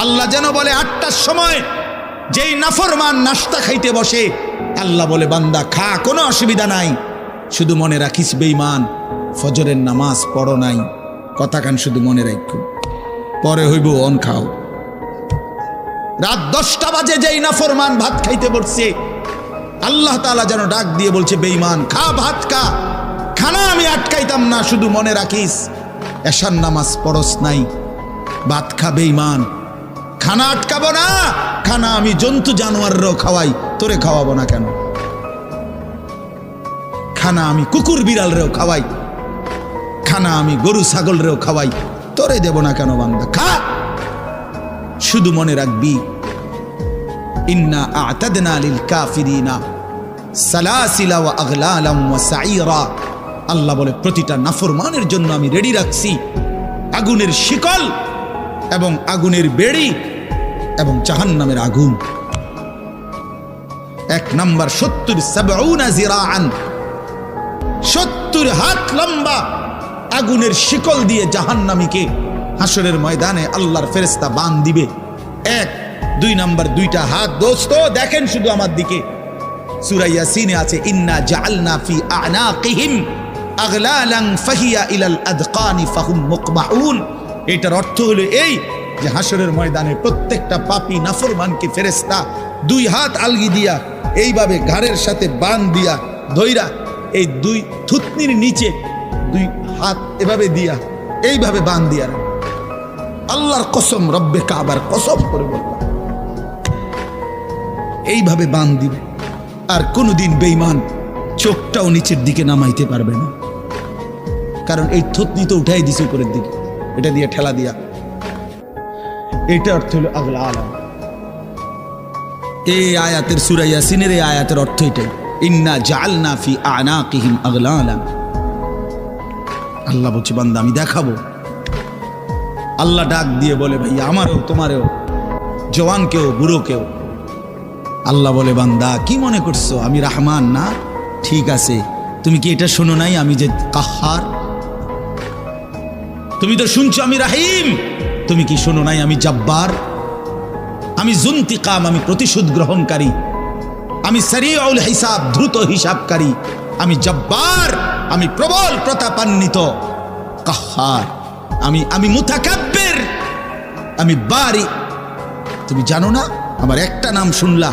আল্লাহ যেন বলে 8টার সময় যেই নাফরমান নাস্তা খাইতে বসে, আল্লাহ বলে বান্দা খা, কোনো অসুবিধা নাই, শুধু মনে রাখিস বেঈমান ফজরের নামাজ পড়ো নাই, কথা কান শুধু মনে রাখো, পরে হইব অন খাও। রাত 10টা বাজে যেই নাফরমান ভাত খাইতে বসছে, আল্লাহ তাআলা যেন ডাক দিয়ে বলছে বেঈমান খা, ভাত খা, খানা আমি আটকাইতাম না, শুধু মনে রাখিস এশার নামাজ পড়স নাই, ভাত খা বেঈমান, খানা আটকাবো না, খানা আমি জন্তু জানোয়াররাও খাওয়াই, তোরে খাওয়াবো না কেন? খানা আমি কুকুর বিড়ালরেও খাওয়াই, খানা আমি গরু ছাগলরেও খাওয়াই, তোরে দেব না কেন বান্দা? খা, শুধু মনে রাখবি ইন্না আ'তাদনা লিল কাফিরিনা সালাসিলা ওয়া আগলালাম ওয়া সাইরা। আল্লাহ বলে প্রতিটা নাফরমানের জন্য আমি রেডি রাখছি আগুনের শিকল এবং আগুনের বেড়ি এবং জাহান্নামের আগুন। 1 নাম্বার 70 জিরাআন, 70 হাত লম্বা আগুনের শিকল দিয়ে জাহান্নামীকে হাসরের ময়দানে আল্লাহর ফেরেশতা বাঁধ দিবে। 1 2 নাম্বার 2টা হাত। দোস্ত দেখেন শুধু আমার দিকে, সূরা ইয়াসিনে আছে ইন্না জাআলনা ফি আ'নাকিহিম আগলালান ফাহিয়া ইলাল আদকানি ফাহুম মুকমাউন। এটার অর্থ হলো এই যে হাসরের ময়দানে প্রত্যেকটা পাপী নাফরমানকে ফেরেশতা 2 হাত আলগি দিয়া এইভাবে ঘাড়ের সাথে বাঁধ দিয়া ধইরা এই 2 থুতনির নিচে 2 হাত এভাবে দিয়া এইভাবে বাঁধ দিয়া, আল্লাহর কসম, রব্বে কাবার কসম করে বললাম, এইভাবে বাঁধ দিবে। আর কোনোদিন বেঈমান চোখটাও নিচের দিকে নামাইতে পারবে না, কারণ এই থুতনি তো উঠাই দিছে উপরের দিকে, এটা দিয়ে ঠেলা দিয়া। এটা অর্থ হলো আগলা আলাম। এই আয়াতের সূরা ইয়াসিনের এই আয়াতের অর্থ এটাই, ইন্না জাআলনা ফি আ'নাকিহিম আগলালান। আল্লাহ বলছে বান্দা আমি দেখাবো। আল্লাহ ডাক দিয়ে বলে ভাই আমারও তোমারও, জওয়ানকেও বুড়োকেও। আল্লাহ বলে বান্দা কি মনে করছো আমি রহমান না? ঠিক আছে, তুমি কি এটা শোনো নাই আমি যে কাহ্হার? তুমি তো শুনছো আমি রাহিম, তুমি কি শোনো নাই আমি জব্বার? আমি যুনতিকাম, আমি প্রতিশোধ গ্রহণকারী, আমি সারিউল হিসাব, দ্রুত হিসাবকারী, আমি জব্বার, আমি প্রবল প্রতাপান্বিত, কাহ্হার, আমি মুতাকাব্বির, আমি বারি। তুমি জানো না আমার একটা নাম শুনলা